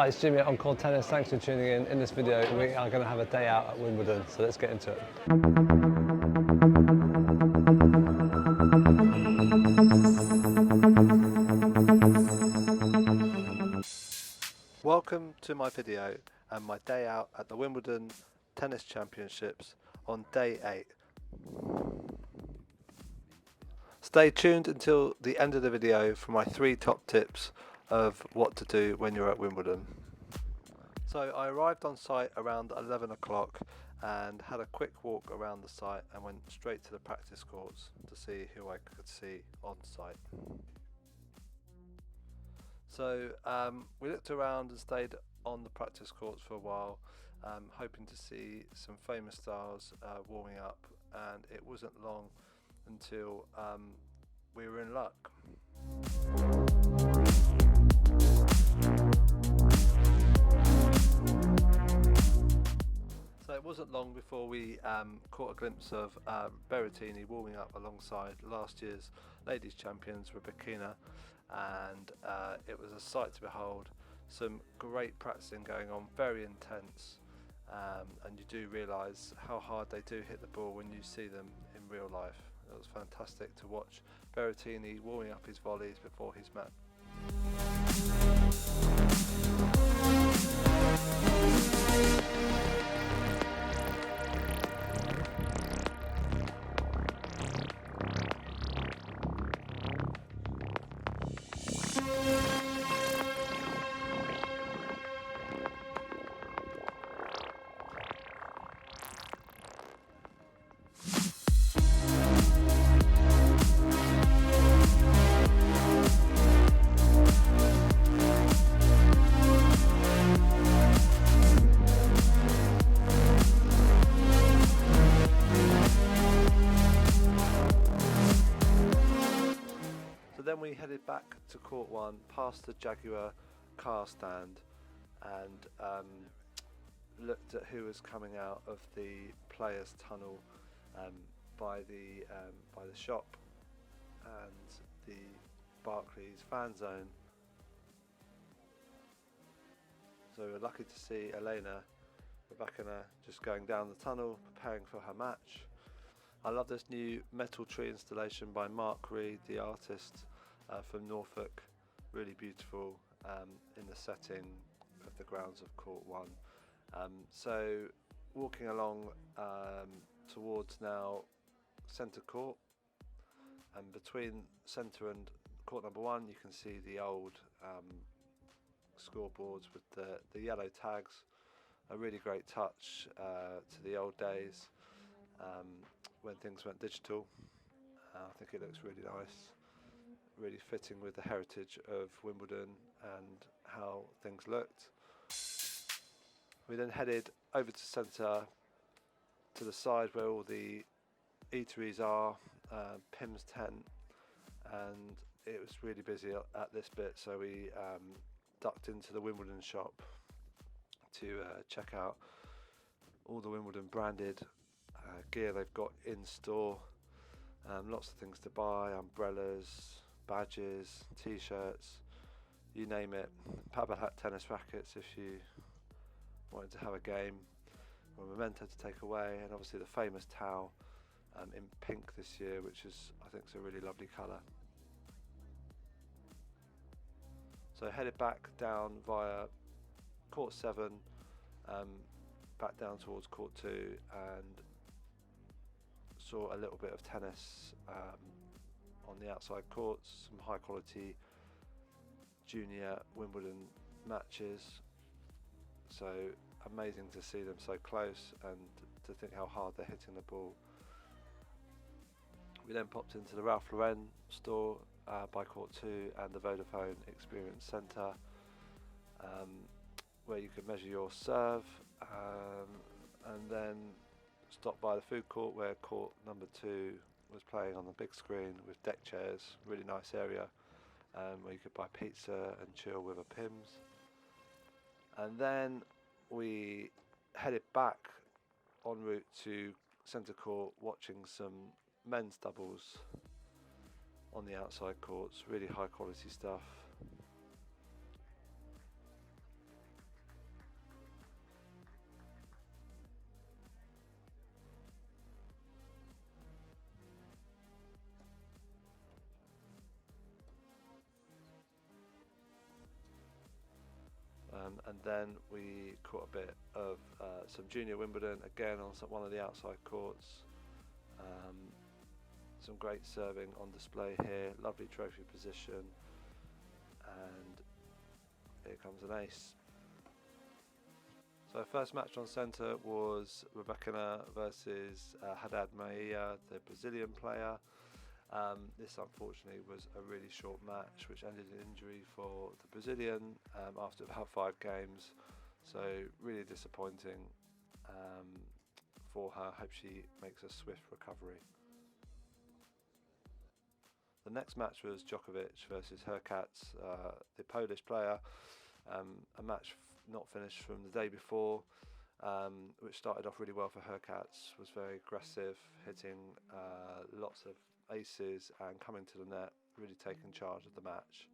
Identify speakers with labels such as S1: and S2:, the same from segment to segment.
S1: Hi, it's Jimmy at On-Court Tennis. Thanks for tuning in. In this video, we are going to have a day out at Wimbledon, so let's get into it. Welcome to my video and my day out at the Wimbledon Tennis Championships on day 8. Stay tuned until the end of the video for my 3 top tips of what to do when you're at Wimbledon. So I arrived on site around 11 o'clock and had a quick walk around the site and went straight to the practice courts to see who I could see on site. So we looked around and stayed on the practice courts for a while, hoping to see some famous stars warming up, and it wasn't long until we were in luck. So it wasn't long before we caught a glimpse of Berrettini warming up alongside last year's ladies champions Rebecca, and it was a sight to behold. Some great practicing going on, very intense, and you do realise how hard they do hit the ball when you see them in real life. It was fantastic to watch Berrettini warming up his volleys before his match. Then we headed back to court 1 past the Jaguar car stand and looked at who was coming out of the players tunnel by the shop and the Barclays fan zone. So we're lucky to see Rebecca just going down the tunnel preparing for her match. I love this new metal tree installation by Mark Reed, the artist from Norfolk. Really beautiful in the setting of the grounds of Court 1. So walking along towards now centre court, and between centre and court number 1 you can see the old scoreboards with the yellow tags. A really great touch to the old days when things went digital. I think it looks really nice, really fitting with the heritage of Wimbledon and how things looked. We then headed over to centre, to the side where all the eateries are, Pim's tent, and it was really busy at this bit, so we ducked into the Wimbledon shop to check out all the Wimbledon branded gear they've got in store. Lots of things to buy, umbrellas, badges, t-shirts, you name it. Paddle hat tennis rackets if you wanted to have a game, or a memento to take away, and obviously the famous towel in pink this year, which is, I think, is a really lovely colour. So headed back down via court 7, back down towards court 2, and saw a little bit of tennis on the outside courts, some high quality junior Wimbledon matches. So amazing to see them so close and to think how hard they're hitting the ball. We then popped into the Ralph Lauren store by court 2 and the Vodafone Experience Centre, where you could measure your serve, and then stopped by the food court where court number 2 was playing on the big screen with deck chairs, really nice area where you could buy pizza and chill with a Pims. And then we headed back en route to centre court, watching some men's doubles on the outside courts, really high quality stuff. And then we caught a bit of some junior Wimbledon again on one of the outside courts. Some great serving on display here, lovely trophy position, and here comes an ace. So first match on centre was Rebecca versus Haddad Maia, the Brazilian player. This unfortunately was a really short match which ended in injury for the Brazilian after about 5 games, so really disappointing for her. Hope she makes a swift recovery. The next match was Djokovic versus Hurkacz, the Polish player. A match not finished from the day before, which started off really well for Hurkacz. Was very aggressive, hitting lots of aces and coming to the net, really taking charge of the match.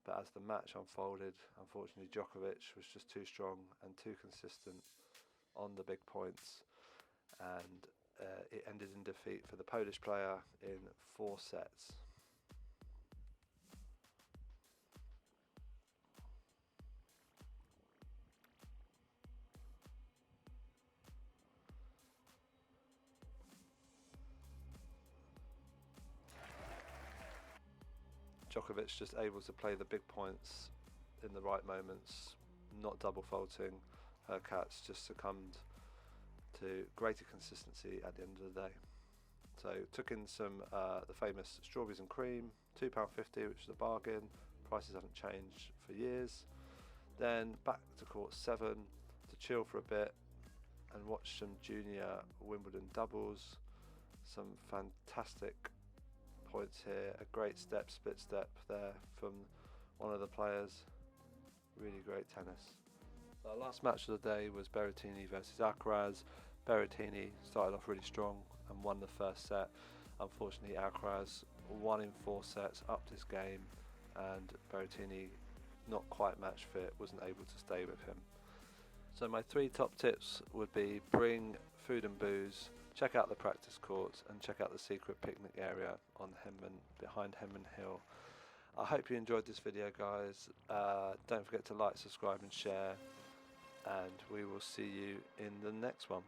S1: But as the match unfolded, unfortunately Djokovic was just too strong and too consistent on the big points, and it ended in defeat for the Polish player in 4 sets. Djokovic just able to play the big points in the right moments, not double faulting. Hurkacz just succumbed to greater consistency at the end of the day. So took in some the famous strawberries and cream, £2.50, which is a bargain. Prices haven't changed for years. Then back to court 7 to chill for a bit and watch some junior Wimbledon doubles. Some fantastic points here, a great split step there from one of the players. Really great tennis. Our last match of the day was Berrettini versus Alcaraz. Berrettini started off really strong and won the first set. Unfortunately Alcaraz won in 4 sets, upped his game, and Berrettini, not quite match fit, wasn't able to stay with him. So my 3 top tips would be: bring food and booze, check out the practice courts, and check out the secret picnic area on behind Henman Hill. I hope you enjoyed this video, guys. Don't forget to like, subscribe and share, and we will see you in the next one.